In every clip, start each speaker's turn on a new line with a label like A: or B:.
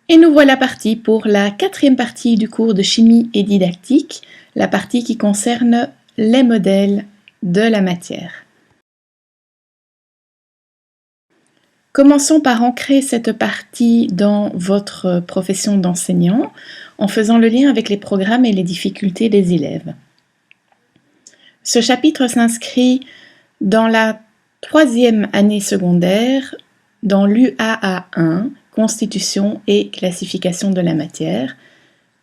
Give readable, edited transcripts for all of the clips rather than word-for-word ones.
A: Et nous voilà partis pour la quatrième partie du cours de chimie et didactique, la partie qui concerne les modèles de la matière. Commençons par ancrer cette partie dans votre profession d'enseignant en faisant le lien avec les programmes et les difficultés des élèves. Ce chapitre s'inscrit dans la troisième année secondaire dans l'UAA1, Constitution et classification de la matière.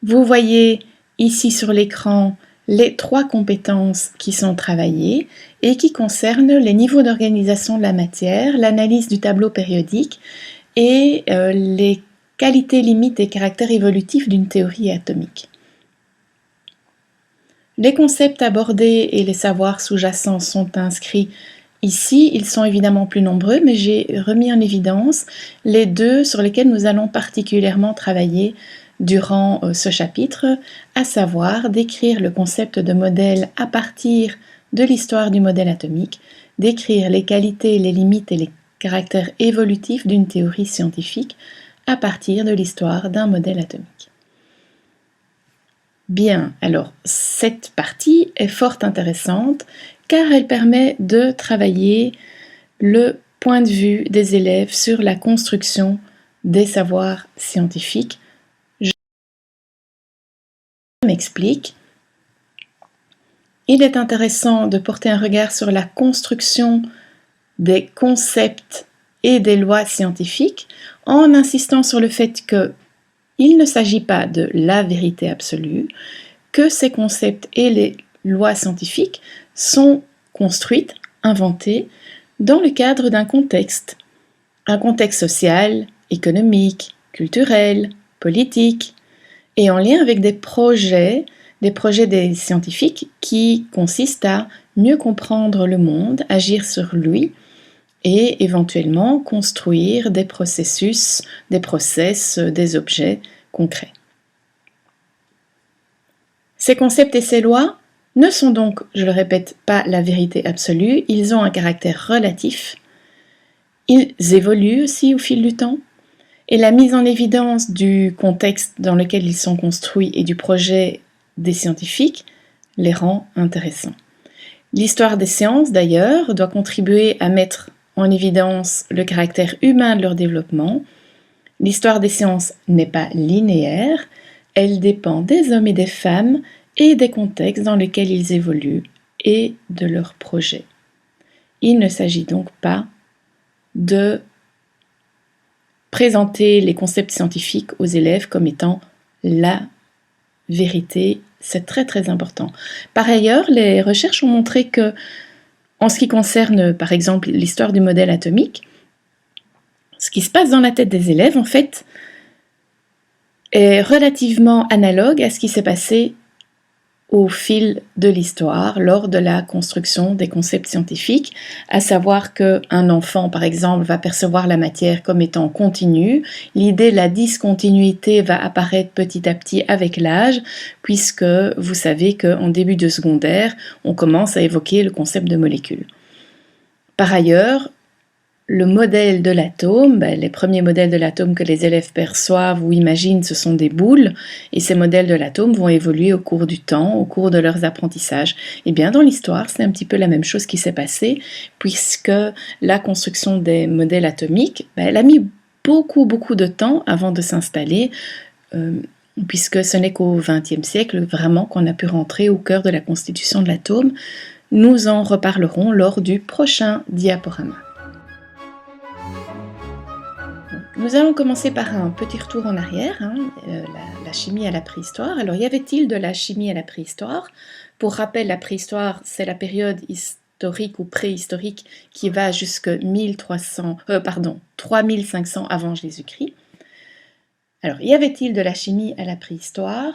A: Vous voyez ici sur l'écran les trois compétences qui sont travaillées et qui concernent les niveaux d'organisation de la matière, l'analyse du tableau périodique et les qualités limites et caractères évolutifs d'une théorie atomique. Les concepts abordés et les savoirs sous-jacents sont inscrits ici. Ils sont évidemment plus nombreux, mais j'ai remis en évidence les deux sur lesquels nous allons particulièrement travailler durant ce chapitre, à savoir décrire le concept de modèle à partir de l'histoire du modèle atomique, décrire les qualités, les limites et les caractères évolutifs d'une théorie scientifique à partir de l'histoire d'un modèle atomique. Bien, alors cette partie est fort intéressante car elle permet de travailler le point de vue des élèves sur la construction des savoirs scientifiques. Je m'explique. Il est intéressant de porter un regard sur la construction des concepts et des lois scientifiques en insistant sur le fait qu'il ne s'agit pas de la vérité absolue, que ces concepts et les lois scientifiques sont construites, inventées, dans le cadre d'un contexte, un contexte social, économique, culturel, politique, et en lien avec des projets des scientifiques qui consistent à mieux comprendre le monde, agir sur lui, et éventuellement construire des processus, des process, des objets concrets. Ces concepts et ces lois ne sont donc, je le répète, pas la vérité absolue, ils ont un caractère relatif, ils évoluent aussi au fil du temps, et la mise en évidence du contexte dans lequel ils sont construits et du projet des scientifiques les rend intéressants. L'histoire des sciences, d'ailleurs, doit contribuer à mettre en évidence le caractère humain de leur développement. L'histoire des sciences n'est pas linéaire, elle dépend des hommes et des femmes et des contextes dans lesquels ils évoluent et de leurs projets. Il ne s'agit donc pas de présenter les concepts scientifiques aux élèves comme étant la vérité. C'est très très important. Par ailleurs, les recherches ont montré que, en ce qui concerne par exemple l'histoire du modèle atomique, ce qui se passe dans la tête des élèves, en fait, est relativement analogue à ce qui s'est passé au fil de l'histoire, lors de la construction des concepts scientifiques, à savoir qu'un enfant, par exemple, va percevoir la matière comme étant continue. L'idée de la discontinuité va apparaître petit à petit avec l'âge, puisque vous savez qu'en début de secondaire, on commence à évoquer le concept de molécule. Par ailleurs, le modèle de l'atome, les premiers modèles de l'atome que les élèves perçoivent ou imaginent, ce sont des boules, et ces modèles de l'atome vont évoluer au cours du temps, au cours de leurs apprentissages. Et bien dans l'histoire, c'est un petit peu la même chose qui s'est passée, puisque la construction des modèles atomiques, elle a mis beaucoup de temps avant de s'installer, puisque ce n'est qu'au XXe siècle vraiment qu'on a pu rentrer au cœur de la constitution de l'atome. Nous en reparlerons lors du prochain diaporama. Nous allons commencer par un petit retour en arrière, la chimie à la préhistoire. Alors, y avait-il de la chimie à la préhistoire? Pour rappel, la préhistoire, c'est la période historique ou préhistorique qui va jusqu'à 3500 avant Jésus-Christ. Alors, y avait-il de la chimie à la préhistoire?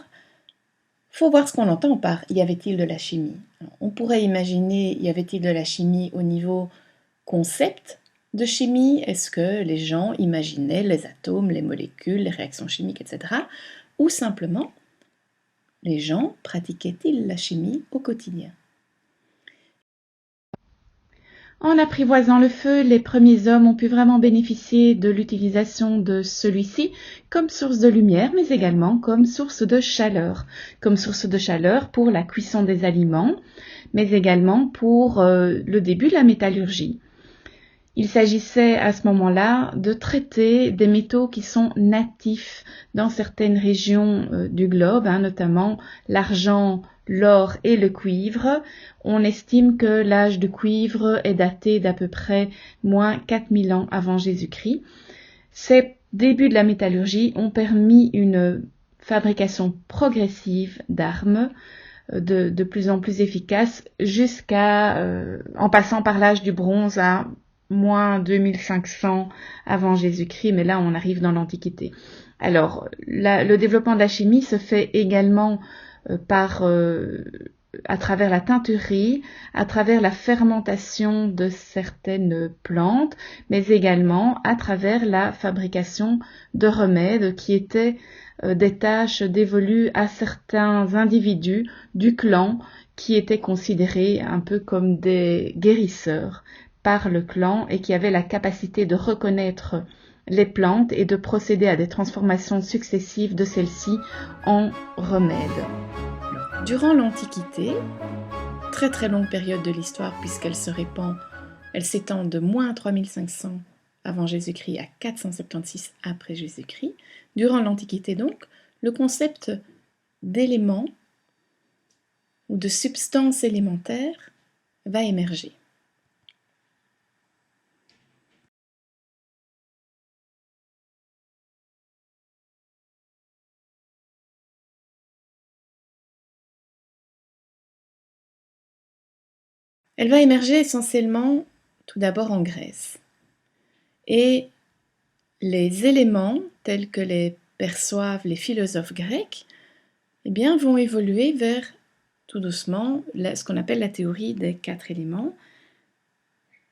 A: Faut voir ce qu'on entend par y avait-il de la chimie. Alors, on pourrait imaginer y avait-il de la chimie au niveau concept de chimie, est-ce que les gens imaginaient les atomes, les molécules, les réactions chimiques, etc. Ou simplement, les gens pratiquaient-ils la chimie au quotidien? En apprivoisant le feu, les premiers hommes ont pu vraiment bénéficier de l'utilisation de celui-ci comme source de lumière, mais également comme source de chaleur. Comme source de chaleur pour la cuisson des aliments, mais également pour le début de la métallurgie. Il s'agissait à ce moment-là de traiter des métaux qui sont natifs dans certaines régions du globe, notamment l'argent, l'or et le cuivre. On estime que l'âge du cuivre est daté d'à peu près moins 4000 ans avant Jésus-Christ. Ces débuts de la métallurgie ont permis une fabrication progressive d'armes de plus en plus efficaces en passant par l'âge du bronze à moins 2500 avant Jésus-Christ, mais là on arrive dans l'Antiquité. Alors, le développement de la chimie se fait également à travers la teinturerie, à travers la fermentation de certaines plantes, mais également à travers la fabrication de remèdes qui étaient des tâches dévolues à certains individus du clan qui étaient considérés un peu comme des guérisseurs par le clan et qui avaient la capacité de reconnaître les plantes et de procéder à des transformations successives de celles-ci en remèdes. Durant l'Antiquité, très très longue période de l'histoire puisqu'elle s'étend de moins 3500 avant Jésus-Christ à 476 après Jésus-Christ. Durant l'Antiquité donc, le concept d'éléments ou de substances élémentaires va émerger. Elle va émerger essentiellement tout d'abord en Grèce. Et les éléments tels que les perçoivent les philosophes grecs vont évoluer vers tout doucement ce qu'on appelle la théorie des 4 éléments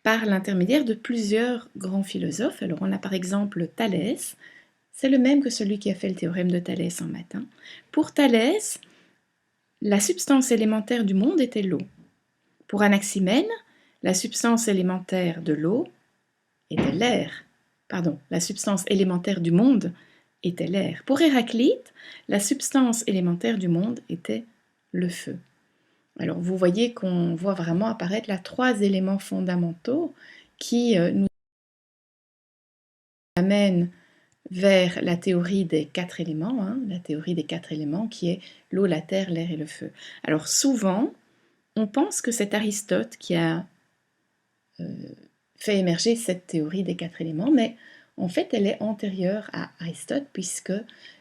A: par l'intermédiaire de plusieurs grands philosophes. Alors on a par exemple Thalès, c'est le même que celui qui a fait le théorème de Thalès en maths. Pour Thalès, la substance élémentaire du monde était l'eau. Pour Anaximène, la substance élémentaire de l'eau était l'air. Pardon, la substance élémentaire du monde était l'air. Pour Héraclite, la substance élémentaire du monde était le feu. Alors vous voyez qu'on voit vraiment apparaître là 3 éléments fondamentaux qui nous amènent vers la théorie des 4 éléments, la théorie des 4 éléments qui est l'eau, la terre, l'air et le feu. Alors souvent, on pense que c'est Aristote qui a fait émerger cette théorie des 4 éléments, mais en fait elle est antérieure à Aristote puisque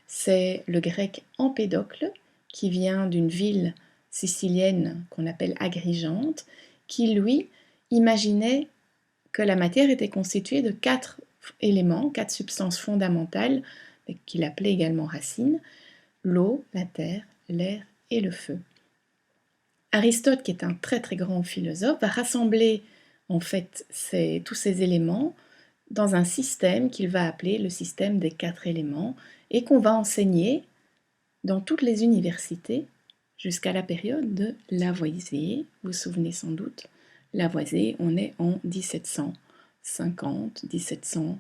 A: c'est le grec Empédocle qui vient d'une ville sicilienne qu'on appelle Agrigente, qui lui imaginait que la matière était constituée de 4 éléments, 4 substances fondamentales, qu'il appelait également racines, l'eau, la terre, l'air et le feu. Aristote, qui est un très très grand philosophe, va rassembler en fait tous ces éléments dans un système qu'il va appeler le système des 4 éléments et qu'on va enseigner dans toutes les universités jusqu'à la période de Lavoisier. Vous vous souvenez sans doute, Lavoisier, on est en 1750, 1700,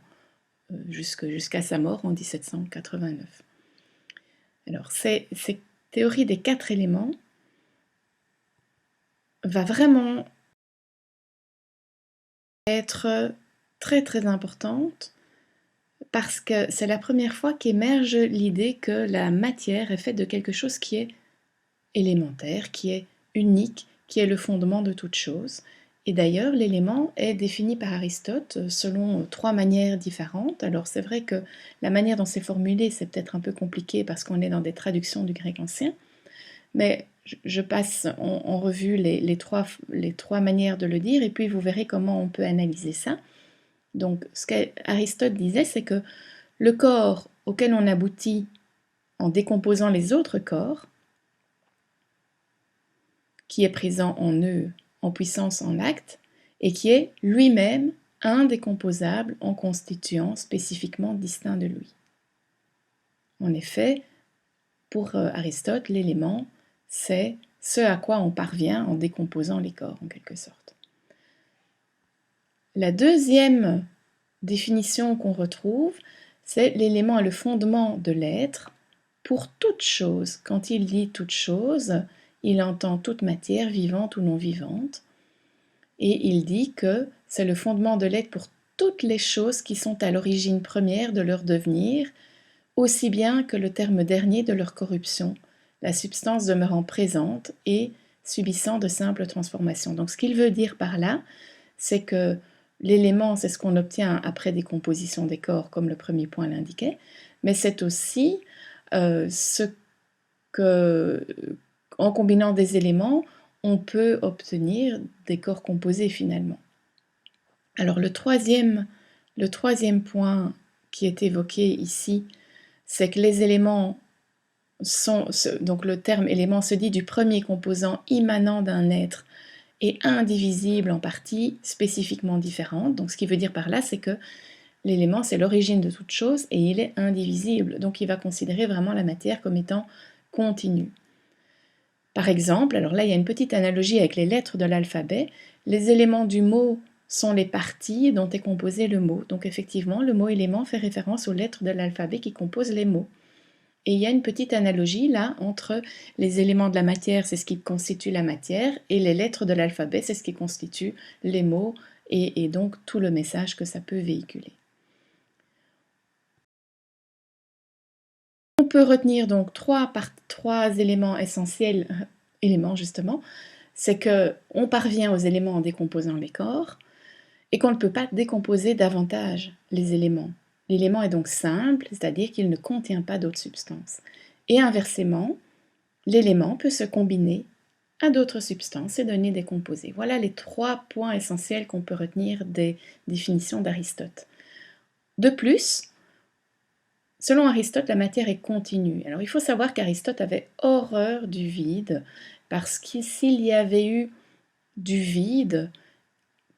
A: jusqu'à sa mort en 1789. Alors, cette théorie des 4 éléments va vraiment être très très importante parce que c'est la première fois qu'émerge l'idée que la matière est faite de quelque chose qui est élémentaire, qui est unique, qui est le fondement de toute chose. Et d'ailleurs, l'élément est défini par Aristote selon 3 manières différentes. Alors c'est vrai que la manière dont c'est formulé, c'est peut-être un peu compliqué parce qu'on est dans des traductions du grec ancien, mais je passe en revue les trois manières de le dire et puis vous verrez comment on peut analyser ça. Donc ce qu'Aristote disait, c'est que le corps auquel on aboutit en décomposant les autres corps, qui est présent en eux, en puissance, en acte, et qui est lui-même indécomposable en constituant spécifiquement distinct de lui. En effet, pour Aristote, l'élément, c'est ce à quoi on parvient en décomposant les corps, en quelque sorte. La deuxième définition qu'on retrouve, c'est l'élément est le fondement de l'être pour toute chose. Quand il dit toute chose, il entend toute matière vivante ou non vivante. Et il dit que c'est le fondement de l'être pour toutes les choses qui sont à l'origine première de leur devenir, aussi bien que le terme dernier de leur corruption, la substance demeurant présente et subissant de simples transformations. Donc ce qu'il veut dire par là, c'est que l'élément, c'est ce qu'on obtient après décomposition des corps, comme le premier point l'indiquait, mais c'est aussi ce que, en combinant des éléments, on peut obtenir des corps composés finalement. Alors le troisième point qui est évoqué ici, c'est que les éléments sont, donc le terme élément se dit du premier composant immanent d'un être et indivisible en parties spécifiquement différentes. Donc ce qui veut dire par là, c'est que l'élément, c'est l'origine de toute chose et il est indivisible. Donc il va considérer vraiment la matière comme étant continue. Par exemple, alors là il y a une petite analogie avec les lettres de l'alphabet, les éléments du mot sont les parties dont est composé le mot. Donc effectivement, le mot élément fait référence aux lettres de l'alphabet qui composent les mots. Et il y a une petite analogie là entre les éléments de la matière, c'est ce qui constitue la matière, et les lettres de l'alphabet, c'est ce qui constitue les mots et donc tout le message que ça peut véhiculer. On peut retenir donc trois éléments essentiels, éléments justement, c'est qu'on parvient aux éléments en décomposant les corps et qu'on ne peut pas décomposer davantage les éléments. L'élément est donc simple, c'est-à-dire qu'il ne contient pas d'autres substances. Et inversement, l'élément peut se combiner à d'autres substances et donner des composés. Voilà les trois points essentiels qu'on peut retenir des définitions d'Aristote. De plus, selon Aristote, la matière est continue. Alors il faut savoir qu'Aristote avait horreur du vide, parce que s'il y avait eu du vide,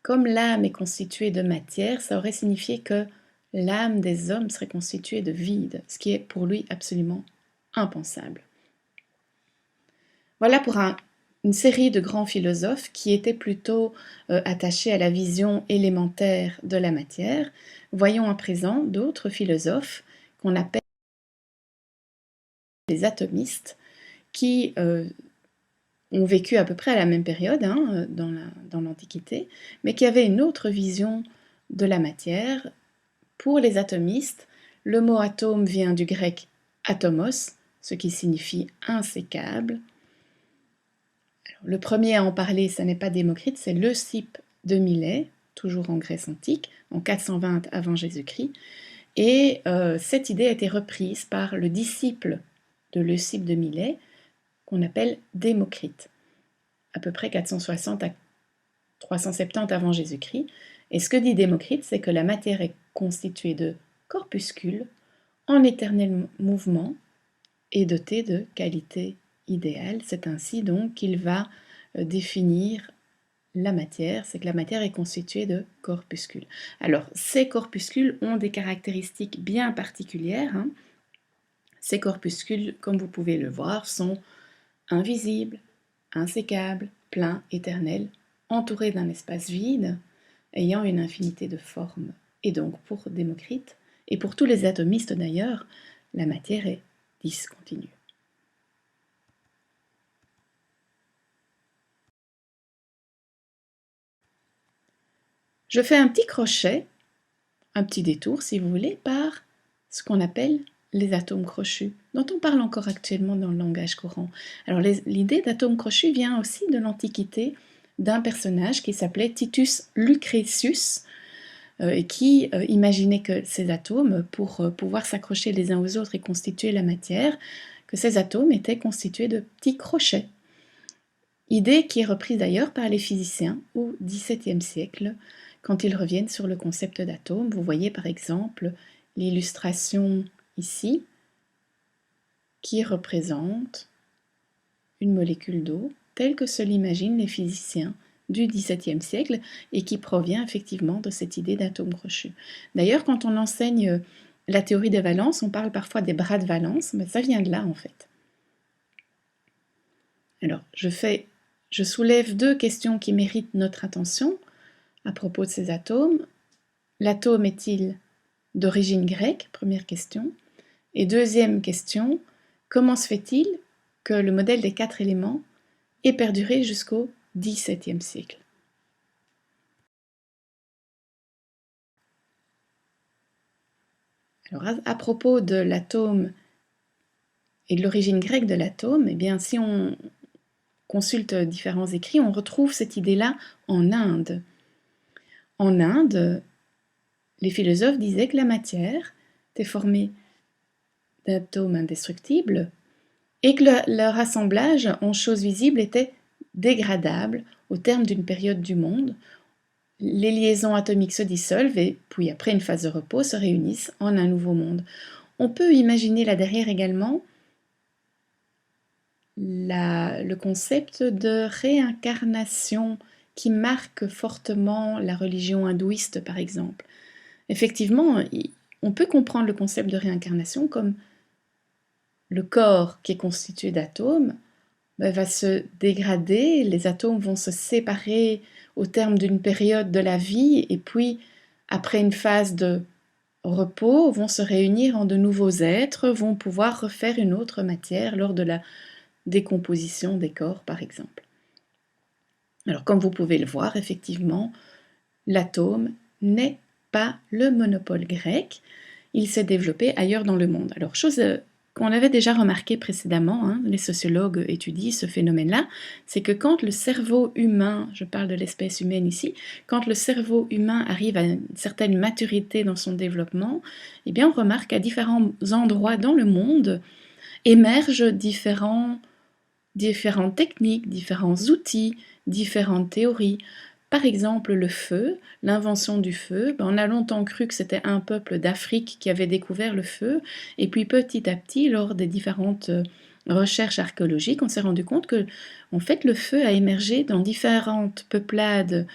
A: comme l'âme est constituée de matière, ça aurait signifié que l'âme des hommes serait constituée de vide, ce qui est pour lui absolument impensable. Voilà pour une série de grands philosophes qui étaient plutôt attachés à la vision élémentaire de la matière. Voyons à présent d'autres philosophes qu'on appelle les atomistes, qui ont vécu à peu près à la même période dans l'Antiquité, mais qui avaient une autre vision de la matière. Pour les atomistes, le mot atome vient du grec atomos, ce qui signifie insécable. Alors, le premier à en parler, ce n'est pas Démocrite, c'est Leucippe de Milet, toujours en Grèce antique, en 420 avant Jésus-Christ. Et cette idée a été reprise par le disciple de Leucippe de Milet, qu'on appelle Démocrite, à peu près 460 à 370 avant Jésus-Christ. Et ce que dit Démocrite, c'est que la matière est constituée de corpuscules en éternel mouvement et dotée de qualités idéales. C'est ainsi donc qu'il va définir la matière, c'est que la matière est constituée de corpuscules. Alors, ces corpuscules ont des caractéristiques bien particulières. Ces corpuscules, comme vous pouvez le voir, sont invisibles, insécables, pleins, éternels, entourés d'un espace vide, ayant une infinité de formes. Et donc, pour Démocrite, et pour tous les atomistes d'ailleurs, la matière est discontinue. Je fais un petit crochet, un petit détour si vous voulez, par ce qu'on appelle les atomes crochus, dont on parle encore actuellement dans le langage courant. Alors l'idée d'atome crochu vient aussi de l'Antiquité, d'un personnage qui s'appelait Titus Lucretius, et qui imaginait que ces atomes, pour pouvoir s'accrocher les uns aux autres et constituer la matière, que ces atomes étaient constitués de petits crochets. Idée qui est reprise d'ailleurs par les physiciens au XVIIe siècle, quand ils reviennent sur le concept d'atome. Vous voyez par exemple l'illustration ici, qui représente une molécule d'eau, telle que se l'imaginent les physiciens du XVIIe siècle, et qui provient effectivement de cette idée d'atome crochu. D'ailleurs, quand on enseigne la théorie des valences, on parle parfois des bras de valence, mais ça vient de là en fait. Alors, je soulève deux questions qui méritent notre attention. à propos de ces atomes. L'atome est-il d'origine grecque? Première question. Et deuxième question, comment se fait-il que le modèle des 4 éléments ait perduré jusqu'au XVIIe siècle? Alors, à propos de l'atome et de l'origine grecque de l'atome, eh bien, si on consulte différents écrits, on retrouve cette idée-là en Inde. En Inde, les philosophes disaient que la matière était formée d'atomes indestructibles et que leur assemblage en choses visibles était dégradable au terme d'une période du monde. Les liaisons atomiques se dissolvent et puis après une phase de repos se réunissent en un nouveau monde. On peut imaginer là derrière également le concept de réincarnation qui marque fortement la religion hindouiste par exemple. Effectivement, on peut comprendre le concept de réincarnation comme le corps qui est constitué d'atomes va se dégrader, les atomes vont se séparer au terme d'une période de la vie et puis après une phase de repos vont se réunir en de nouveaux êtres, vont pouvoir refaire une autre matière lors de la décomposition des corps par exemple. Alors comme vous pouvez le voir, effectivement, l'atome n'est pas le monopole grec, il s'est développé ailleurs dans le monde. Alors chose qu'on avait déjà remarqué précédemment, les sociologues étudient ce phénomène-là, c'est que quand le cerveau humain, je parle de l'espèce humaine ici, quand le cerveau humain arrive à une certaine maturité dans son développement, eh bien on remarque qu'à différents endroits dans le monde émergent différentes techniques, différents outils, différentes théories. Par exemple, le feu, l'invention du feu, on a longtemps cru que c'était un peuple d'Afrique qui avait découvert le feu, et puis petit à petit, lors des différentes recherches archéologiques, on s'est rendu compte que, en fait, le feu a émergé dans différentes peuplades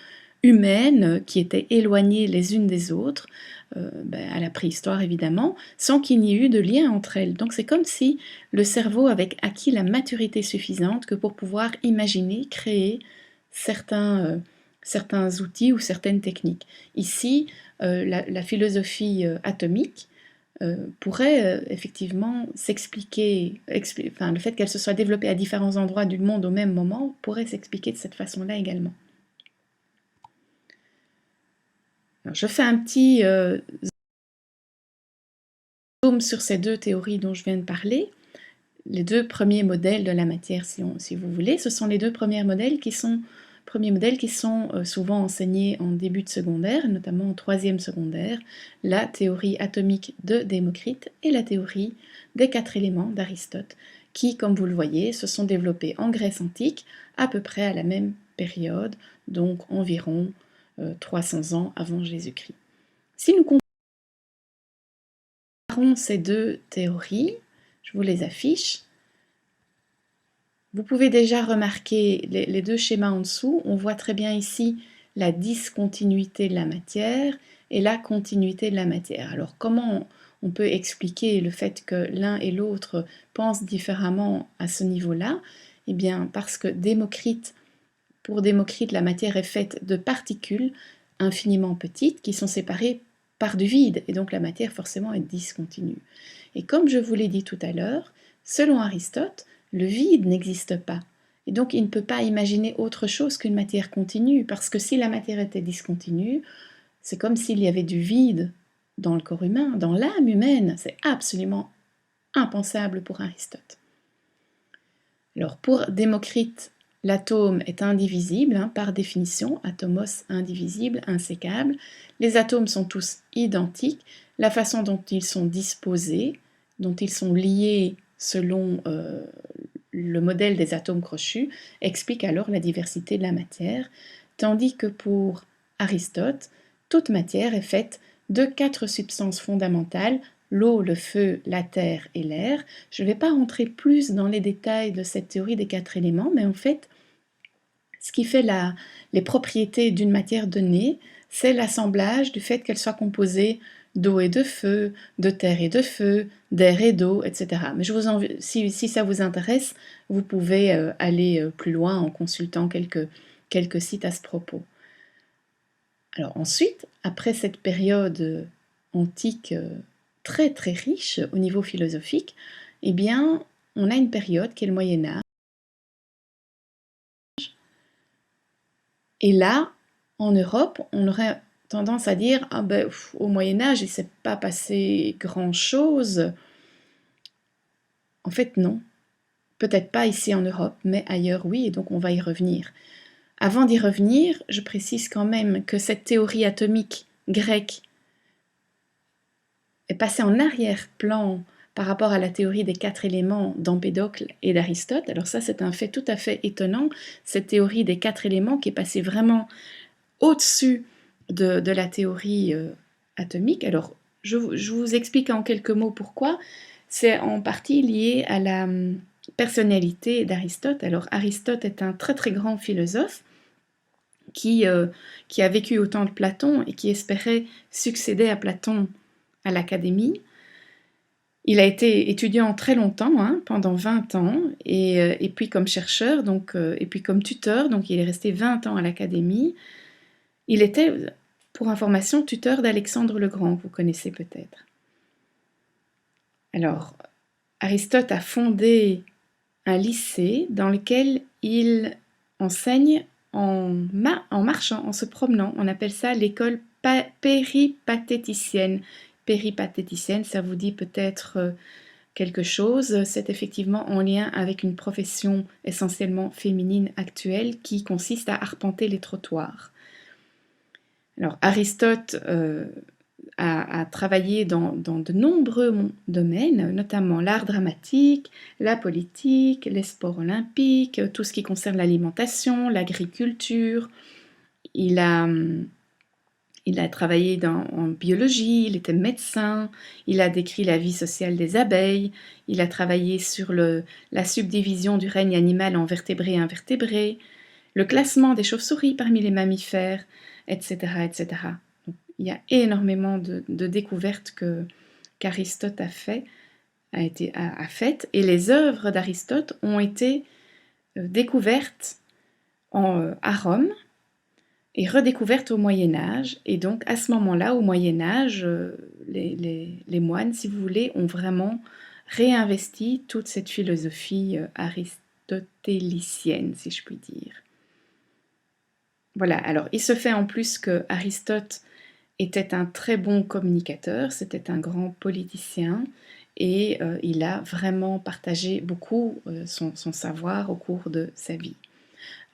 A: humaines qui étaient éloignées les unes des autres, à la préhistoire évidemment, sans qu'il n'y ait eu de lien entre elles. Donc c'est comme si le cerveau avait acquis la maturité suffisante que pour pouvoir imaginer, créer certains outils ou certaines techniques. Ici, la philosophie atomique pourrait effectivement s'expliquer, le fait qu'elle se soit développée à différents endroits du monde au même moment pourrait s'expliquer de cette façon-là également. Alors, je fais un petit zoom sur ces deux théories dont je viens de parler. Les deux premiers modèles de la matière, si vous voulez, ce sont les deux premiers modèles qui sont souvent enseignés en début de secondaire, notamment en troisième secondaire, la théorie atomique de Démocrite et la théorie des 4 éléments d'Aristote, qui, comme vous le voyez, se sont développés en Grèce antique à peu près à la même période, donc environ 300 ans avant Jésus-Christ. Si nous comparons ces deux théories, je vous les affiche. Vous pouvez déjà remarquer les deux schémas en dessous. On voit très bien ici la discontinuité de la matière et la continuité de la matière. Alors comment on peut expliquer le fait que l'un et l'autre pensent différemment à ce niveau-là? Eh bien parce que pour Démocrite, la matière est faite de particules infiniment petites qui sont séparées par du vide, et donc la matière forcément est discontinue. Et comme je vous l'ai dit tout à l'heure, selon Aristote, le vide n'existe pas. Et donc il ne peut pas imaginer autre chose qu'une matière continue, parce que si la matière était discontinue, c'est comme s'il y avait du vide dans le corps humain, dans l'âme humaine. C'est absolument impensable pour Aristote. Alors pour Démocrite, l'atome est indivisible, par définition, atomos indivisible, insécable. Les atomes sont tous identiques. La façon dont ils sont disposés, dont ils sont liés selon le modèle des atomes crochus, explique alors la diversité de la matière, tandis que pour Aristote, toute matière est faite de 4 substances fondamentales, l'eau, le feu, la terre et l'air. Je ne vais pas rentrer plus dans les détails de cette théorie des 4 éléments, mais en fait, ce qui fait les propriétés d'une matière donnée, c'est l'assemblage du fait qu'elle soit composée d'eau et de feu, de terre et de feu, d'air et d'eau, etc. Mais si ça vous intéresse, vous pouvez aller plus loin en consultant quelques sites à ce propos. Alors ensuite, après cette période antique très très riche au niveau philosophique, eh bien, on a une période qui est le Moyen Âge. Et là, en Europe, on aurait tendance à dire ah ben, au Moyen Âge, il ne s'est pas passé grand-chose. En fait, non. Peut-être pas ici en Europe, mais ailleurs, oui, et donc on va y revenir. Avant d'y revenir, je précise quand même que cette théorie atomique grecque est passée en arrière-plan par rapport à la théorie des 4 éléments d'Empédocle et d'Aristote. Alors ça, c'est un fait tout à fait étonnant, cette théorie des 4 éléments qui est passée vraiment au-dessus de la théorie atomique. Alors, je vous explique en quelques mots pourquoi. C'est en partie lié à la personnalité d'Aristote. Alors, Aristote est un très très grand philosophe qui a vécu au temps de Platon et qui espérait succéder à Platon à l'Académie. Il a été étudiant très longtemps, hein, pendant 20 ans, et puis comme chercheur, et puis comme tuteur, donc il est resté 20 ans à l'Académie. Il était, pour information, tuteur d'Alexandre le Grand, vous connaissez peut-être. Alors, Aristote a fondé un lycée dans lequel il enseigne en marchant, en se promenant. On appelle ça l'école péripatéticienne. Péripatéticienne, ça vous dit peut-être quelque chose. C'est effectivement en lien avec une profession essentiellement féminine actuelle qui consiste à arpenter les trottoirs. Alors, Aristote a travaillé dans de nombreux domaines, notamment l'art dramatique, la politique, les sports olympiques, tout ce qui concerne l'alimentation, l'agriculture. Il a travaillé en biologie, il était médecin, il a décrit la vie sociale des abeilles, il a travaillé sur la subdivision du règne animal en vertébrés et invertébrés, le classement des chauves-souris parmi les mammifères, etc. etc. Donc, il y a énormément de découvertes qu'Aristote a faites, et les œuvres d'Aristote ont été découvertes à Rome et redécouvertes au Moyen-Âge. Et donc, à ce moment-là, au Moyen-Âge, les moines, si vous voulez, ont vraiment réinvesti toute cette philosophie aristotélicienne, si je puis dire. Voilà, alors il se fait en plus que Aristote était un très bon communicateur, c'était un grand politicien et il a vraiment partagé beaucoup son savoir au cours de sa vie.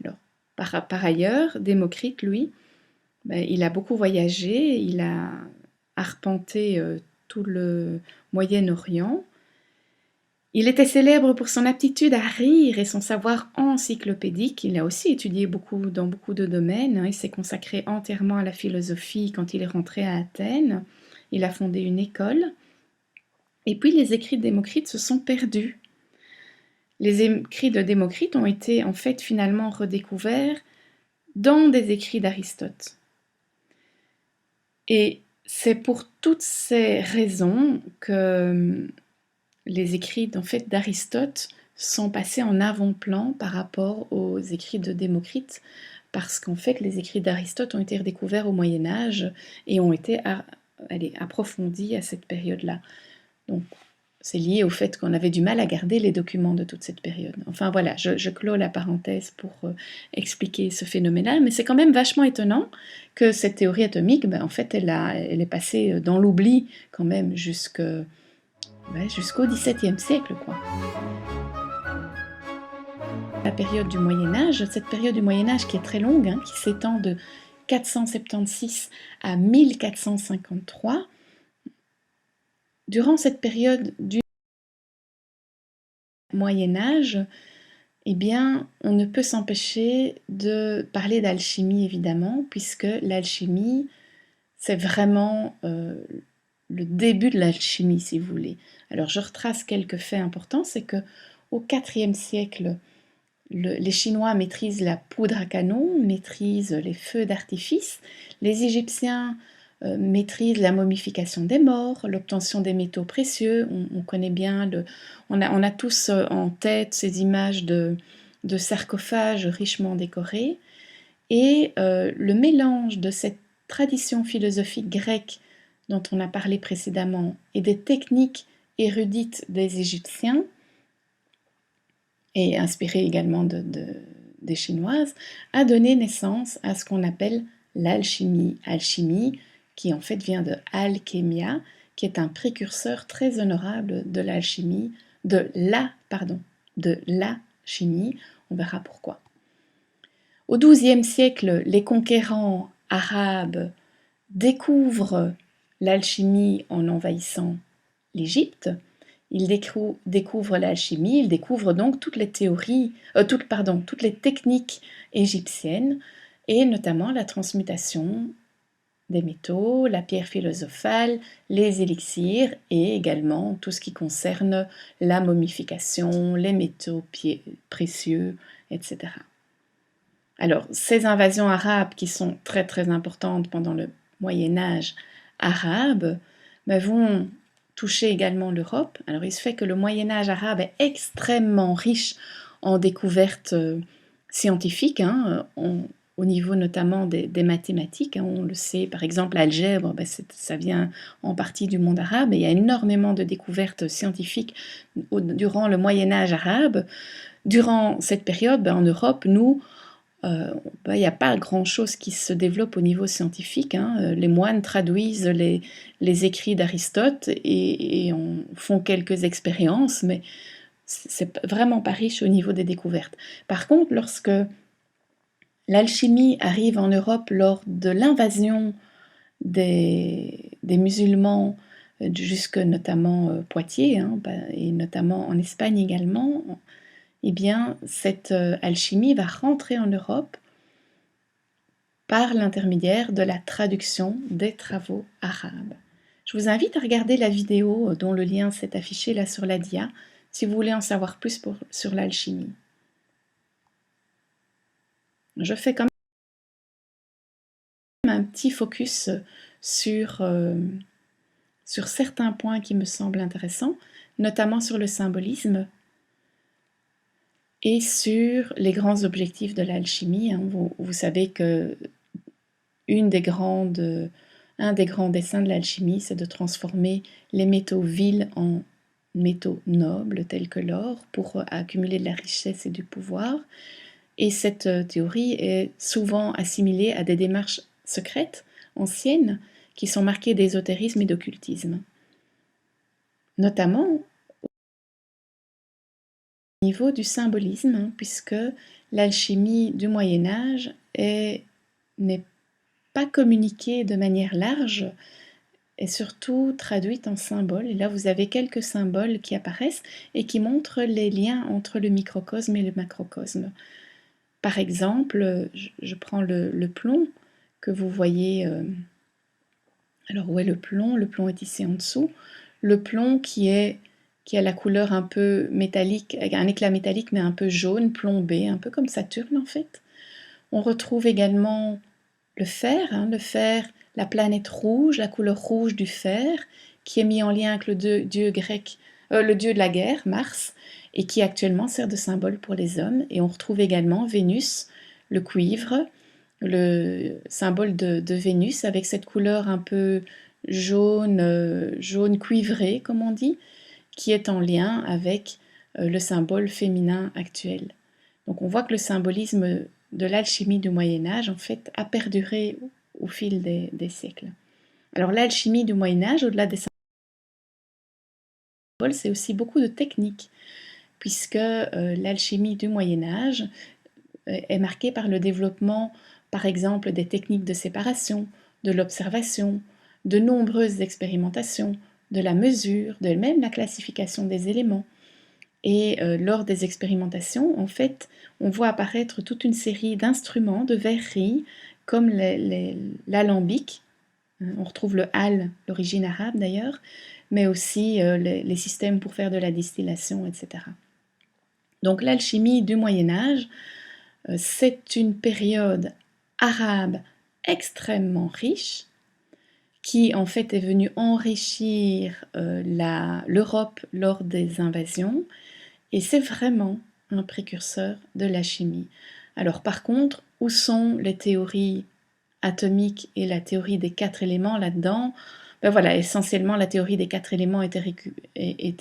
A: Alors, par ailleurs, Démocrite, lui, il a beaucoup voyagé, il a arpenté tout le Moyen-Orient. Il était célèbre pour son aptitude à rire et son savoir encyclopédique. Il a aussi étudié dans beaucoup de domaines, hein. Il s'est consacré entièrement à la philosophie quand il est rentré à Athènes. Il a fondé une école. Et puis les écrits de Démocrite se sont perdus. Les écrits de Démocrite ont été en fait finalement redécouverts dans des écrits d'Aristote. Et c'est pour toutes ces raisons que les écrits en fait, d'Aristote sont passés en avant-plan par rapport aux écrits de Démocrite, parce qu'en fait les écrits d'Aristote ont été redécouverts au Moyen-Âge et ont été approfondis à cette période-là. Donc c'est lié au fait qu'on avait du mal à garder les documents de toute cette période. Enfin voilà, je clôt la parenthèse pour expliquer ce phénomène-là, mais c'est quand même vachement étonnant que cette théorie atomique, en fait, elle est passée dans l'oubli quand même jusqu'au XVIIe siècle, quoi. La période du Moyen-Âge, cette période du Moyen-Âge qui est très longue, hein, qui s'étend de 476 à 1453, durant cette période du Moyen-Âge, eh bien, on ne peut s'empêcher de parler d'alchimie, évidemment, puisque l'alchimie, c'est vraiment le début de l'alchimie, si vous voulez. Alors, je retrace quelques faits importants, c'est qu'au IVe siècle, les Chinois maîtrisent la poudre à canon, maîtrisent les feux d'artifice, les Égyptiens maîtrisent la momification des morts, l'obtention des métaux précieux. On connaît bien, on a tous en tête ces images de sarcophages richement décorés. Et le mélange de cette tradition philosophique grecque dont on a parlé précédemment et des techniques érudites des Égyptiens, et inspirées également des Chinoises, a donné naissance à ce qu'on appelle l'alchimie. Alchimie qui en fait vient de alchemia, qui est un précurseur très honorable de l'alchimie, de la chimie. On verra pourquoi. Au XIIe siècle, les conquérants arabes découvrent l'alchimie en envahissant l'Égypte. Ils découvrent l'alchimie, ils découvrent donc toutes les théories, toutes les techniques égyptiennes, et notamment la transmutation des métaux, la pierre philosophale, les élixirs et également tout ce qui concerne la momification, les métaux précieux, etc. Alors, ces invasions arabes qui sont très très importantes pendant le Moyen-Âge arabe vont toucher également l'Europe. Alors, il se fait que le Moyen-Âge arabe est extrêmement riche en découvertes scientifiques, au niveau notamment des mathématiques. On le sait, par exemple, l'algèbre, ça vient en partie du monde arabe, et il y a énormément de découvertes scientifiques durant le Moyen-Âge arabe. Durant cette période, en Europe, nous, il n'y a pas grand-chose qui se développe au niveau scientifique. Les moines traduisent les écrits d'Aristote et font quelques expériences, mais c'est vraiment pas riche au niveau des découvertes. Par contre, lorsque l'alchimie arrive en Europe lors de l'invasion des musulmans jusque notamment Poitiers, et notamment en Espagne également, eh bien, cette alchimie va rentrer en Europe par l'intermédiaire de la traduction des travaux arabes. Je vous invite à regarder la vidéo dont le lien s'est affiché là sur la dia, si vous voulez en savoir plus sur l'alchimie. Je fais quand même un petit focus sur certains points qui me semblent intéressants, notamment sur le symbolisme et sur les grands objectifs de l'alchimie. Vous savez que un des grands dessins de l'alchimie, c'est de transformer les métaux vils en métaux nobles, tels que l'or, pour accumuler de la richesse et du pouvoir. Et cette théorie est souvent assimilée à des démarches secrètes, anciennes, qui sont marquées d'ésotérisme et d'occultisme. Notamment au niveau du symbolisme, puisque l'alchimie du Moyen-Âge n'est pas communiquée de manière large, et surtout traduite en symboles. Et là, vous avez quelques symboles qui apparaissent et qui montrent les liens entre le microcosme et le macrocosme. Par exemple, je prends le plomb que vous voyez. Alors, où est le plomb? Le plomb est ici en dessous. Le plomb qui a la couleur un peu métallique, un éclat métallique, mais un peu jaune, plombé, un peu comme Saturne en fait. On retrouve également le fer, la planète rouge, la couleur rouge du fer, qui est mis en lien avec le dieu grec, le dieu de la guerre, Mars, et qui actuellement sert de symbole pour les hommes. Et on retrouve également Vénus, le cuivre, le symbole de Vénus, avec cette couleur un peu jaune cuivré, comme on dit, qui est en lien avec le symbole féminin actuel. Donc on voit que le symbolisme de l'alchimie du Moyen-Âge, en fait, a perduré au fil des siècles. Alors l'alchimie du Moyen-Âge, au-delà des symboles, c'est aussi beaucoup de techniques, puisque l'alchimie du Moyen-Âge est marquée par le développement, par exemple, des techniques de séparation, de l'observation, de nombreuses expérimentations, de la mesure, de même la classification des éléments. Et lors des expérimentations, en fait, on voit apparaître toute une série d'instruments, de verreries, comme l'alambic. On retrouve le hal, l'origine arabe d'ailleurs, mais aussi les systèmes pour faire de la distillation, etc. Donc l'alchimie du Moyen-Âge, c'est une période arabe extrêmement riche, qui en fait est venue enrichir l'Europe lors des invasions, et c'est vraiment un précurseur de la chimie. Alors par contre, où sont les théories atomique et la théorie des 4 éléments là-dedans, ben voilà, essentiellement la théorie des 4 éléments était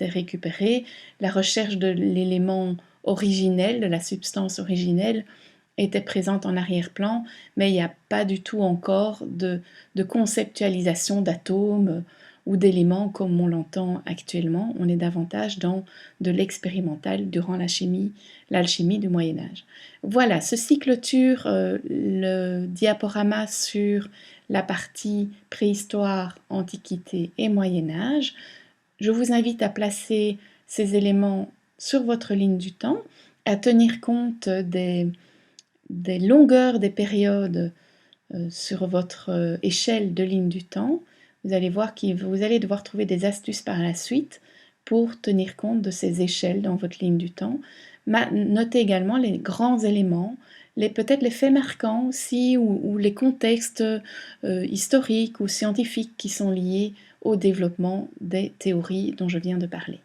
A: récupérée, la recherche de l'élément originel, de la substance originelle, était présente en arrière-plan, mais il n'y a pas du tout encore de conceptualisation d'atomes ou d'éléments comme on l'entend actuellement. On est davantage dans de l'expérimental durant l'alchimie du Moyen Âge. Voilà, ceci clôture le diaporama sur la partie préhistoire, antiquité et Moyen Âge. Je vous invite à placer ces éléments sur votre ligne du temps, à tenir compte des longueurs des périodes sur votre échelle de ligne du temps. Vous allez voir que vous allez devoir trouver des astuces par la suite pour tenir compte de ces échelles dans votre ligne du temps. Notez également les grands éléments, peut-être les faits marquants aussi, ou les contextes historiques ou scientifiques qui sont liés au développement des théories dont je viens de parler.